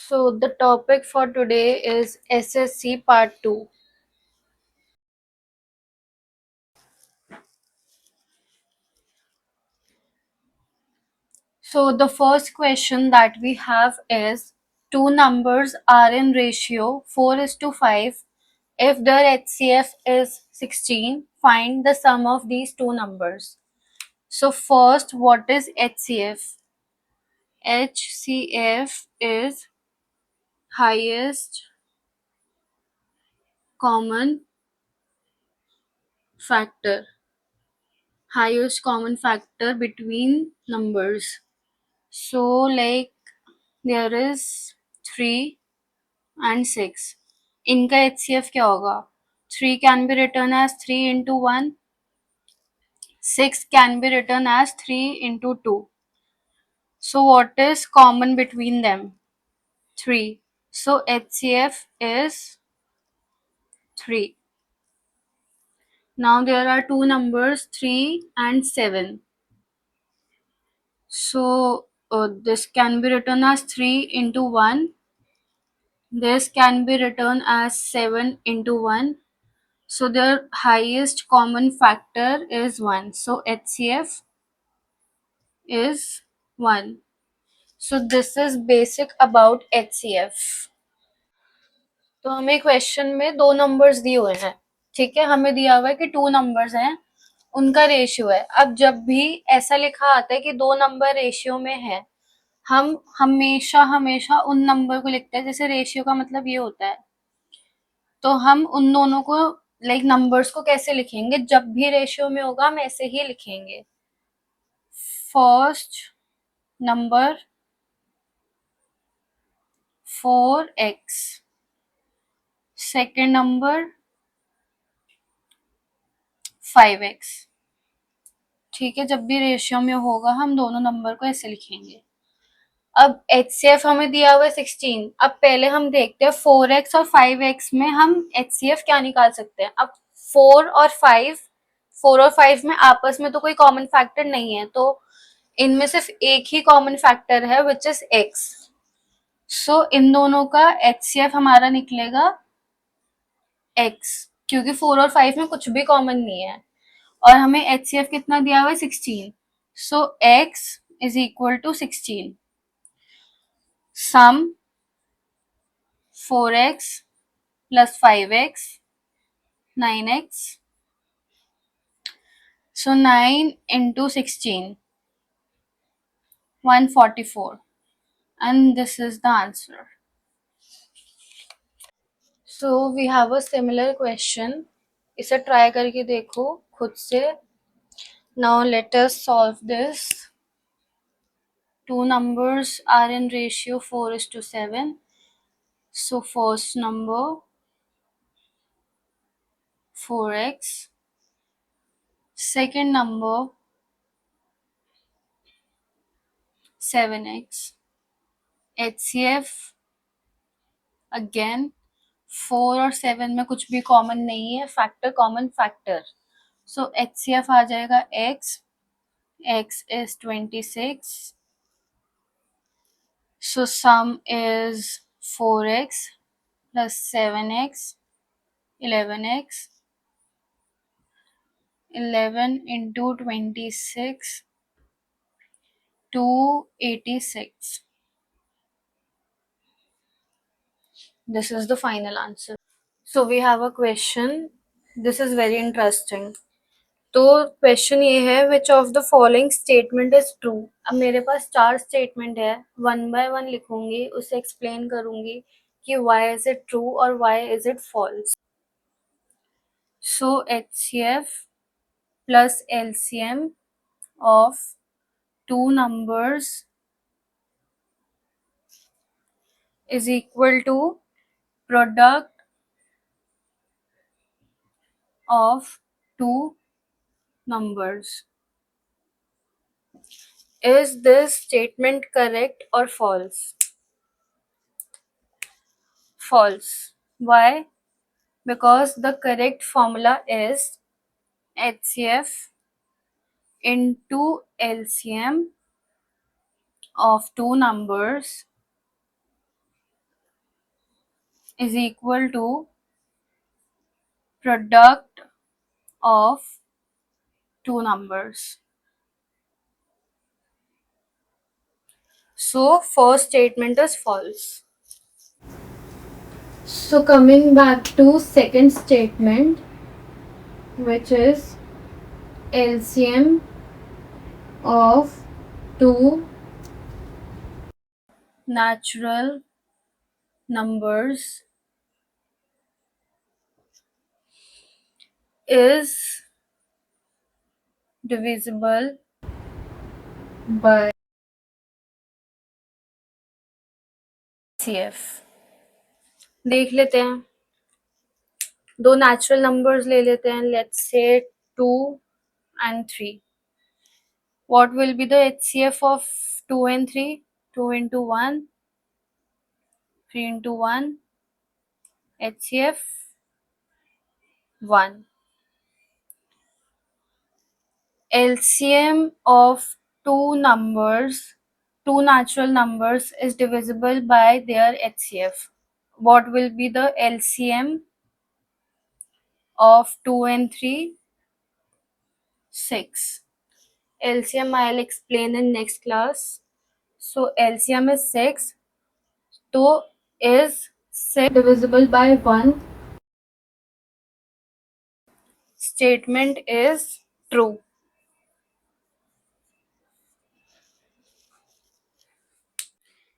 So the topic for today is SSC Part 2. So the first question that we have is two numbers are in ratio 4:5. If their HCF is 16, find the sum of these two numbers. So first, what is HCF? HCF is highest common factor. Highest common factor between numbers. So like there is 3 and 6. इनका HCF क्या होगा? 3 can be written as 3 into 1. 6 can be written as 3 into 2. So what is common between them? 3. So HCF is 3. Now there are two numbers 3 and 7. So this can be written as 3 into 1. This can be written as 7 into 1. So their highest common factor is 1. So HCF is 1. So this is basic about HCF. तो हमें question में दो numbers दिए हुए हैं, ठीक है. हमें दिया हुआ है कि टू नंबर्स हैं, उनका रेशियो है. अब जब भी ऐसा लिखा आता है कि दो नंबर रेशियो में है, हम हमेशा हमेशा उन नंबर को लिखते हैं. जैसे रेशियो का मतलब ये होता है, तो हम उन दोनों को लाइक नंबर्स को कैसे लिखेंगे? जब भी रेशियो में होगा हम ऐसे ही लिखेंगे. First number 4x, second number 5x. ठीक है, जब भी रेशियो में होगा हम दोनों नंबर को ऐसे लिखेंगे. अब HCF हमें दिया हुआ है 16. अब पहले हम देखते हैं 4x और 5x में हम HCF क्या निकाल सकते हैं. अब 4 और 5 में आपस में तो कोई कॉमन फैक्टर नहीं है, तो इनमें सिर्फ एक ही कॉमन फैक्टर है विच इज x. सो इन दोनों का HCF हमारा निकलेगा x, क्योंकि 4 और 5 में कुछ भी कॉमन नहीं है और हमें HCF कितना दिया हुआ है 16. So x is equal to 16. Sum 4x plus 5x, 9x. So 9 into 16, 144. And this is the answer. So we have a similar question. इसे try करके देखो खुद से. Now let us solve this. Two numbers are in ratio 4:7. So first number 4x, second number 7x. HCF again 4 और 7 में कुछ भी common नहीं है, फैक्टर कॉमन फैक्टर. सो HCF आ जाएगा x. x is 26. So sum is 4x plus 7x, 11x. 11 into 26, 286. This is the final answer. So we have a question. This is very interesting. तो question ये है which of the following statement is true. अब मेरे पास 4 statement है, one by one लिखूंगी, उसे explain करूंगी कि वाई इज इट ट्रू और why is it false. So HCF plus LCM of two numbers is equal to product of two numbers. Is this statement correct or false? False. Why? Because the correct formula is HCF into LCM of two numbers is equal to product of two numbers. So first statement is false. So coming back to second statement, which is LCM of two natural numbers is divisible by CF. देख लेते हैं, दो natural numbers ले लेते हैं, let's say 2 and 3. What will be the HCF of 2 and 3? 2 into 1, 3 into 1, HCF 1. LCM of two numbers, two natural numbers, is divisible by their HCF. What will be the LCM of 2 and 3? 6. LCM I'll explain in next class. So LCM is 6. So is 6 divisible by 1? Statement is true.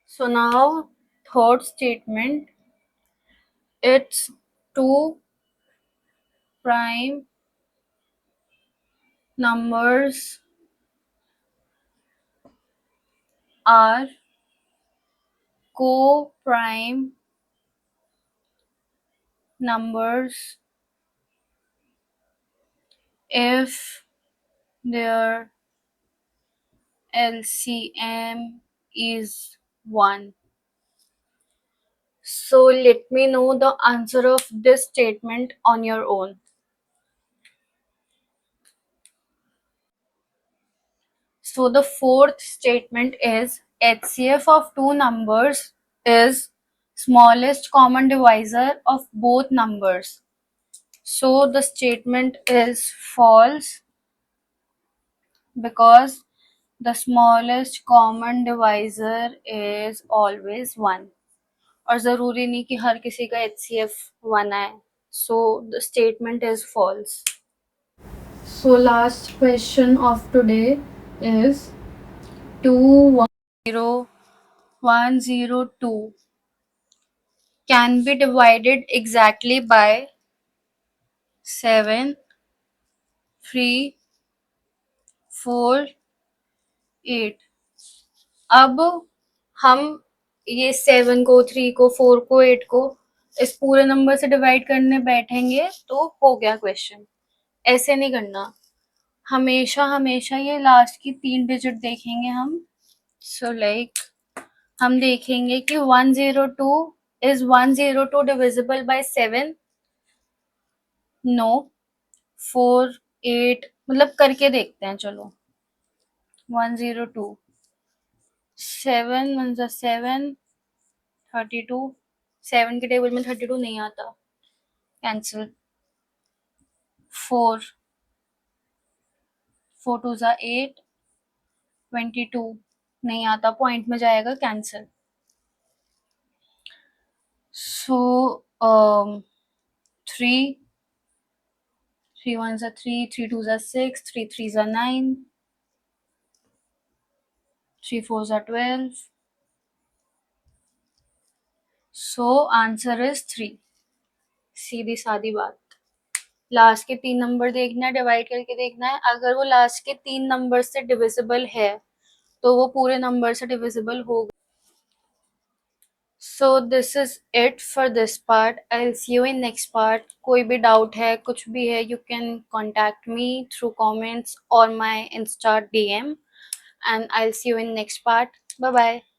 So now third statement, it's two prime numbers are co-prime numbers if their LCM is 1. So let me know the answer of this statement on your own. So the fourth statement is HCF of two numbers is smallest common divisor of both numbers. So the statement is false because the smallest common divisor is always 1. और ज़रूरी नहीं कि हर किसी का HCF 1 आए. So the statement is false. So last question of today is 210,102 can be divided exactly by 7, 3, 4, 8. अब हम ये 7 को, 3 को, 4 को, 8 को इस पूरे नंबर से डिवाइड करने बैठेंगे तो हो गया क्वेश्चन. ऐसे नहीं करना, हमेशा हमेशा ये लास्ट की 3 डिजिट देखेंगे हम. सो लाइक हम देखेंगे कि 102 is 102 divisible by 7? नो. 4, 8 मतलब करके देखते हैं. चलो 102, 7 1 7, 32. 7 के टेबल में 32 नहीं आता, कैंसिल. 4 4 2 8, 22 नहीं आता, पॉइंट में जाएगा, cancel. So 3 3 1 3, 3 2 6, 3 3 9, 3 4 12. So answer is 3. सीधी सादी बात. लास्ट के 3 नंबर देखना है, डिवाइड करके देखना है. अगर वो लास्ट के 3 नंबर से डिविजिबल है तो वो पूरे नंबर से डिविजिबल होगा. So this is it for this part. I'll see you in next part. कोई भी डाउट है, कुछ भी है, you can contact me through comments or my Insta DM, and I'll see you in next part. Bye bye.